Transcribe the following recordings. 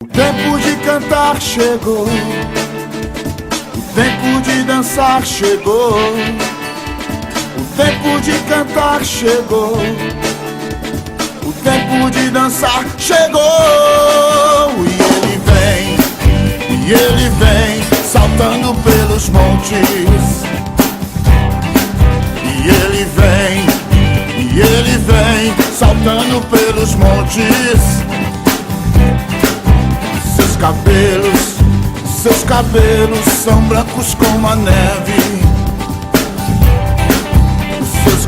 O tempo de cantar chegou, o tempo de dançar chegou, o tempo de cantar chegou, o tempo de dançar chegou. E ele vem, saltando pelos montes. E ele vem, saltando pelos montes. Seus cabelos são brancos como a neve. Seus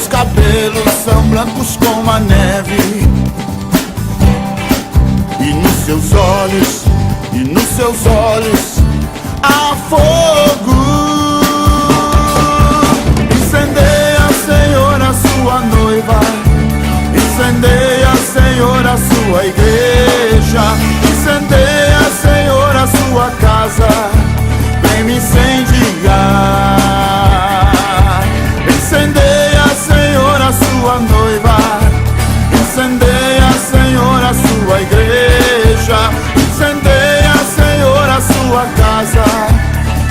cabelos são brancos como a neve. E nos seus olhos há fogo. Incendeia, Senhor, a sua noiva. Incendeia, Senhor, a sua igreja. Incendeia, Senhor, a sua casa. Vem me incendiar. Incendeia, Senhor, a sua noiva. Incendeia, Senhor, a sua igreja. Incendeia, Senhor, a sua casa.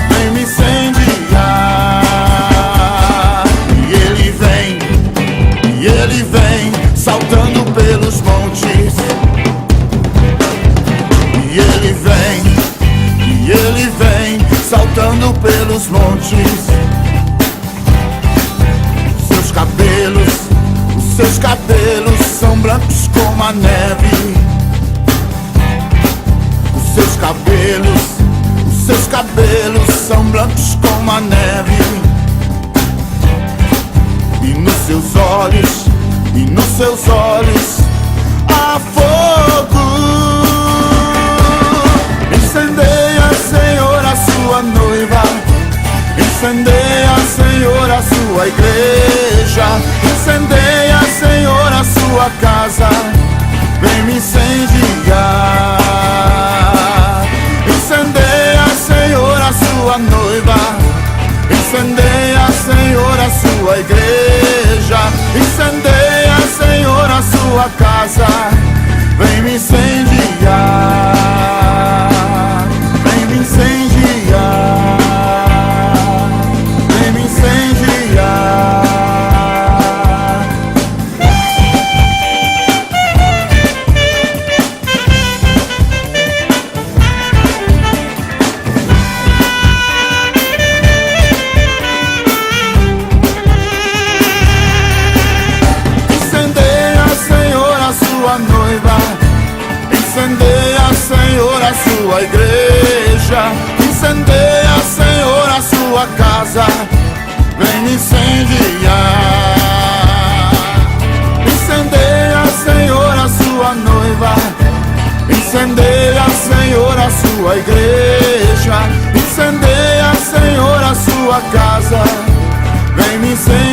Vem me incendiar. E ele vem, saltando pelos montes. E ele vem, saltando pelos montes. Seus cabelos são brancos como a neve. Os seus cabelos são brancos como a neve. E nos seus olhos há fogo. Incendeia, Senhor, a sua noiva. Incendeia, Senhor, a sua igreja. Incendeia, Senhor, a sua casa. Vem me incendiar. Incendeia, Senhor, a sua noiva. Incendeia, Senhor, a sua igreja. Incendeia, Senhor, a sua casa. Vem me incendiar. Vem me incendiar. Vem me incendiar. Noiva, incendeia, Senhor, a sua igreja. Incendeia, Senhor, a sua casa. Vem me incendiar. Incendeia, Senhor, a sua noiva. Incendeia, Senhor, a sua igreja. Incendeia, Senhor, a sua casa. Vem me incendiar.